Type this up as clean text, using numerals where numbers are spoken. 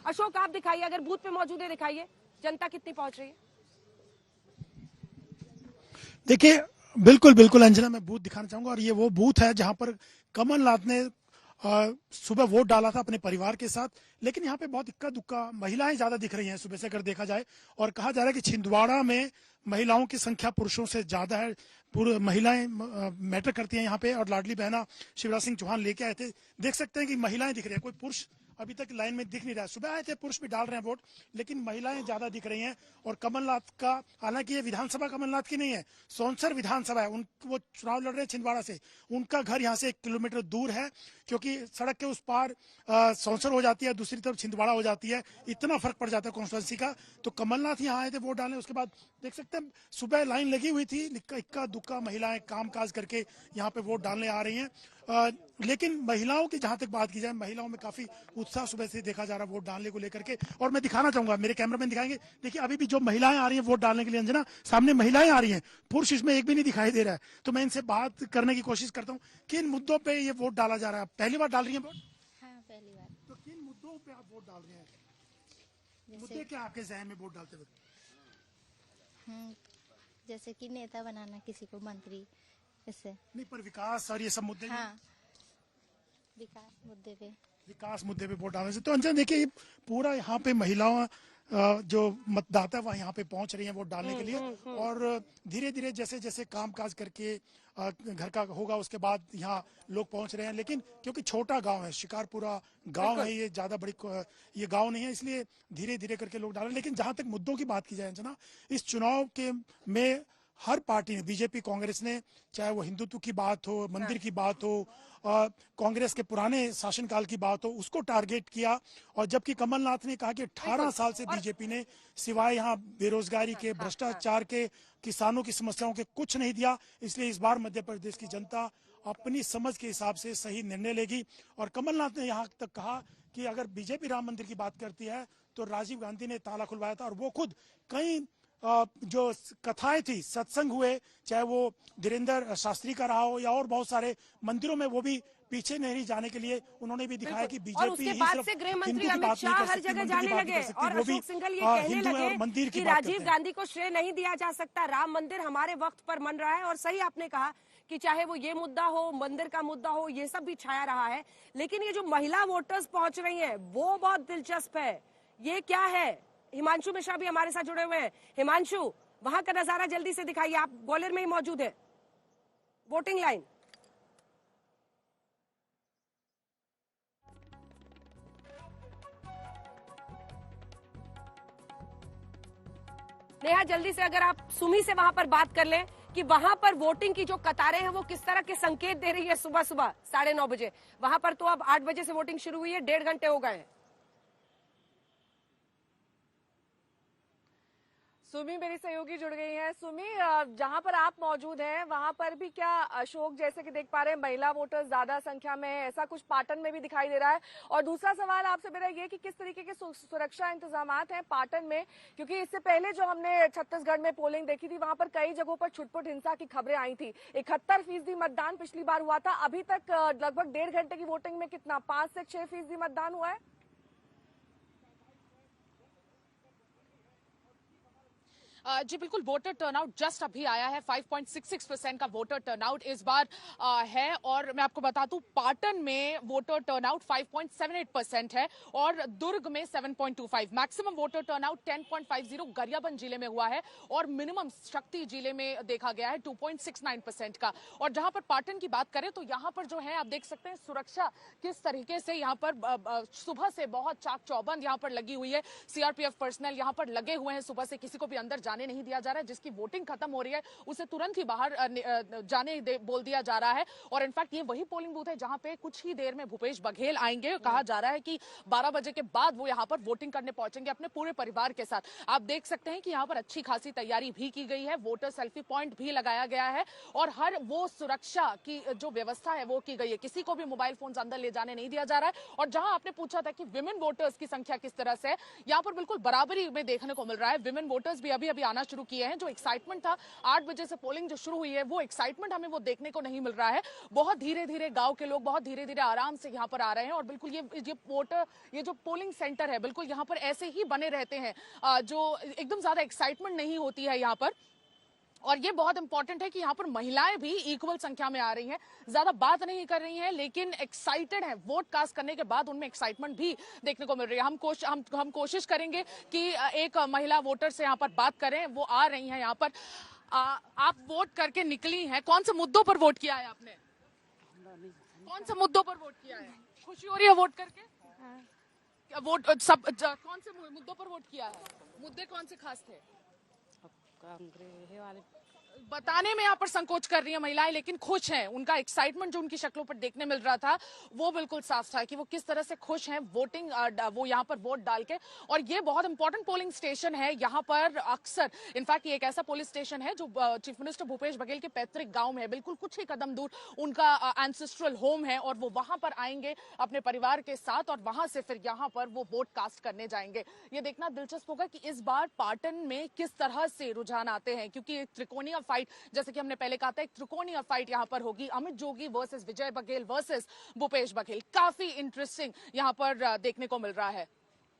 अशोक आप दिखाइए, अगर बूथ पे मौजूद है दिखाइए, जनता कितनी पहुंच रही है। देखिए बिल्कुल बिल्कुल अंजना, मैं बूथ दिखाना चाहूंगा और ये वो बूथ है जहां पर कमलनाथ ने सुबह वोट डाला था अपने परिवार के साथ। लेकिन यहाँ पे बहुत इक्का दुक्का महिलाएं ज्यादा दिख रही हैं सुबह से अगर देखा जाए, और कहा जा रहा है कि छिंदवाड़ा में महिलाओं की संख्या पुरुषों से ज्यादा है। पूरे महिलाएं मैटर करती हैं यहाँ पे, और लाडली बहना शिवराज सिंह चौहान लेके आए थे। देख सकते हैं कि महिलाएं दिख रही है, कोई पुरुष अभी तक लाइन में दिख नहीं रहा है। सुबह आए थे पुरुष भी डाल रहे हैं वोट, लेकिन महिलाएं ज्यादा दिख रही हैं। और कमलनाथ का, हालांकि ये विधानसभा कमलनाथ की नहीं है, सौंसर विधानसभा है, वो चुनाव लड़ रहे हैं छिंदवाड़ा से। उनका घर यहाँ से 1 किलोमीटर दूर है, क्योंकि सड़क के उस पार सौंसर हो जाती है, दूसरी तरफ छिंदवाड़ा हो जाती है। इतना फर्क पड़ जाता है कॉन्स्टिट्यूंसी का। तो कमलनाथ यहाँ आए थे वोट डालने, उसके बाद देख सकते हैं सुबह लाइन लगी हुई थी, इक्का दुक्का महिलाएं काम काज करके यहाँ पे वोट डालने आ रही हैं। लेकिन महिलाओं की जहां तक बात की जाए, महिलाओं में काफी उत्साह सुबह से देखा जा रहा है वोट डालने को लेकर के। और मैं दिखाना चाहूंगा, मेरे कैमरामैन दिखाएंगे, देखिए अभी भी जो महिलाएं आ रही हैं वोट डालने के लिए अंजना, सामने महिलाएं आ रही हैं, पुरुष इसमें एक भी नहीं दिखाई दे रहा है। तो मैं इनसे बात करने की कोशिश करता हूँ, किन मुद्दों पर ये वोट डाला जा रहा है। पहली बार डाल रही है वोट? हाँ, पहली बार। तो किन मुद्दों पे आप वोट डाल रहे हैं? मुद्दे क्या आपके जहन में वोट डालते वक्त? जैसे कि नेता बनाना किसी को, मंत्री, इससे। नहीं, पर विकास और ये सब मुद्दे, हाँ, विकास मुद्दे पे वोट डालने से। तो अंजना देखिए, ये पूरा यहाँ पे महिलाओं जो मतदाता वह यहाँ पे पहुंच रही हैं वोट डालने के लिए। और धीरे धीरे जैसे जैसे काम काज करके घर का होगा, उसके बाद यहाँ लोग पहुंच रहे हैं। लेकिन क्योंकि छोटा गांव है, शिकारपुरा गांव है, ये ज्यादा बड़ी ये गांव नहीं है, इसलिए धीरे धीरे करके लोग डाल रहे हैं। लेकिन जहां तक मुद्दों की बात की जाए अंजना, इस चुनाव के में हर पार्टी ने, बीजेपी कांग्रेस ने, चाहे वो हिंदुत्व की बात हो, मंदिर की बात हो, कांग्रेस के पुराने शासनकाल की बात हो, उसको टारगेट किया। और जबकि कमलनाथ ने कहा कि 18 साल से बीजेपी ने सिवाय यहाँ बेरोजगारी के, भ्रष्टाचार के, किसानों की समस्याओं के कुछ नहीं दिया। इसलिए इस बार मध्य प्रदेश की जनता अपनी समझ के हिसाब से सही निर्णय लेगी। और कमलनाथ ने यहाँ तक कहा कि अगर बीजेपी राम मंदिर की बात करती है तो राजीव गांधी ने ताला खुलवाया था। और वो खुद कई जो कथाएं थी, सत्संग हुए, चाहे वो धीरेन्द्र शास्त्री का रहा हो या और बहुत सारे मंदिरों में, वो भी पीछे नहीं जाने के लिए उन्होंने भी दिखाया कि बीजेपी ही सिर्फ हिंदू की बात नहीं कर सकती, मंदिर की बात नहीं कर सकती, वो भी हिंदू है और मंदिर की बात करते हैं। राजीव गांधी को श्रेय नहीं दिया जा सकता, राम मंदिर हमारे वक्त पर बन रहा है। और सही आपने कहा कि चाहे वो ये मुद्दा हो, मंदिर का मुद्दा हो, ये सब भी छाया रहा है। लेकिन ये जो महिला वोटर्स पहुंच रही हैं वो बहुत दिलचस्प है। ये क्या है? हिमांशु मिश्रा भी हमारे साथ जुड़े हुए हैं। हिमांशु, वहां का नजारा जल्दी से दिखाइए, आप ग्वालियर में ही मौजूद है, वोटिंग लाइन। नेहा, जल्दी से अगर आप सुमी से वहां पर बात कर लें कि वहां पर वोटिंग की जो कतारें हैं वो किस तरह के संकेत दे रही है। सुबह सुबह 9:30 बजे, वहां पर तो अब 8 बजे से वोटिंग शुरू हुई है, 1.5 घंटे हो गए हैं। सुमी मेरी सहयोगी जुड़ गई है। सुमी, जहां पर आप मौजूद हैं वहां पर भी क्या अशोक, जैसे कि देख पा रहे हैं, महिला वोटर्स ज्यादा संख्या में है, ऐसा कुछ पाटन में भी दिखाई दे रहा है? और दूसरा सवाल आपसे मेरा ये कि किस तरीके के सुरक्षा इंतजाम हैं पाटन में, क्योंकि इससे पहले जो हमने छत्तीसगढ़ में पोलिंग देखी थी वहां पर कई जगहों पर छुटपुट हिंसा की खबरें आई थी। 71% मतदान पिछली बार हुआ था, अभी तक लगभग 1.5 घंटे की वोटिंग में कितना 5 से 6% मतदान हुआ है? जी बिल्कुल, वोटर टर्नआउट जस्ट अभी आया है। 5.66% का वोटर टर्नआउट इस बार है। और मैं आपको बता दूं, पाटन में वोटर टर्नआउट 5.78% है और दुर्ग में 7.25। मैक्सिमम वोटर टर्नआउट 10.50 गरियाबंद जिले में हुआ है और मिनिमम शक्ति जिले में देखा गया है 2.69% का। और जहां पर पाटन की बात करें तो यहां पर जो है आप देख सकते हैं सुरक्षा किस तरीके से यहां पर सुबह से बहुत चाक चौबंद यहां पर लगी हुई है। सीआरपीएफ पर्सनल यहां पर लगे हुए हैं, सुबह से किसी को भी अंदर जाने नहीं दिया जा रहा है। जिसकी वोटिंग खत्म हो रही है उसे तुरंत ही बाहर जाने बोल दिया जा रहा है। और इनफैक्ट ये वही पोलिंग बूथ है जहां पे कुछ ही देर में भूपेश बघेल आएंगे। कहा जा रहा है कि 12 बजे के बाद वो यहां पर वोटिंग करने पहुंचेंगे अपने पूरे परिवार के साथ। आप देख सकते हैं कि यहां पर अच्छी खासी तैयारी भी की गई है, वोटर सेल्फी पॉइंट भी लगाया गया है और हर वो सुरक्षा की जो व्यवस्था है वो की गई है। किसी को भी मोबाइल फोन अंदर ले जाने नहीं दिया जा रहा है। और जहां आपने पूछा था कि विमेन वोटर्स की संख्या किस तरह से है, यहां पर बिल्कुल बराबरी में देखने को मिल रहा है। विमेन वोटर्स भी अभी अभी आना शुरू किए हैं। जो एक्साइटमेंट था 8 बजे से पोलिंग जो शुरू हुई है, वो एक्साइटमेंट हमें वो देखने को नहीं मिल रहा है। बहुत धीरे धीरे गांव के लोग बहुत धीरे धीरे आराम से यहाँ पर आ रहे हैं और बिल्कुल ये जो पोलिंग सेंटर है बिल्कुल यहाँ पर ऐसे ही बने रहते हैं, जो एकदम ज्यादा एक्साइटमेंट नहीं होती है यहाँ पर। और ये बहुत इंपॉर्टेंट है कि यहाँ पर महिलाएं भी इक्वल संख्या में आ रही हैं, ज्यादा बात नहीं कर रही हैं लेकिन एक्साइटेड हैं। वोट कास्ट करने के बाद उनमें एक्साइटमेंट भी देखने को मिल रही है। हम कोशिश करेंगे कि एक महिला वोटर से यहाँ पर बात करें, वो आ रही हैं यहाँ पर। आप वोट करके निकली हैं, कौन से मुद्दों पर वोट किया है आपने? कौन से मुद्दों पर वोट किया है? खुशी हो रही है वोट करके? वोट सब कौन से मुद्दों पर वोट किया है? मुद्दे कौन से खास थे? कांग्रेस वाले बताने में यहाँ पर संकोच कर रही है महिलाएं, लेकिन खुश हैं। उनका एक्साइटमेंट जो उनकी शक्लों पर देखने मिल रहा था वो बिल्कुल साफ था कि वो किस तरह से खुश हैं वोटिंग, वो यहाँ पर वोट डाल के। और ये बहुत इंपॉर्टेंट पोलिंग स्टेशन है यहाँ पर। अक्सर इनफैक्ट ये एक ऐसा पोलिंग स्टेशन है जो चीफ मिनिस्टर भूपेश बघेल के पैतृक गांव में है, बिल्कुल कुछ ही कदम दूर उनका एंसेस्ट्रल होम है और वो वहां पर आएंगे अपने परिवार के साथ और वहां से फिर यहाँ पर वो वोट कास्ट करने जाएंगे। ये देखना दिलचस्प होगा कि इस बार पाटन में किस तरह से रुझान आते हैं, क्योंकि त्रिकोणीय फाइट, जैसे कि हमने पहले कहा था, एक त्रिकोणीय फाइट यहां पर होगी। Amit Jogi versus Vijay Baghel versus Bhupesh Baghel. काफी इंटरेस्टिंग यहां पर देखने को मिल रहा है।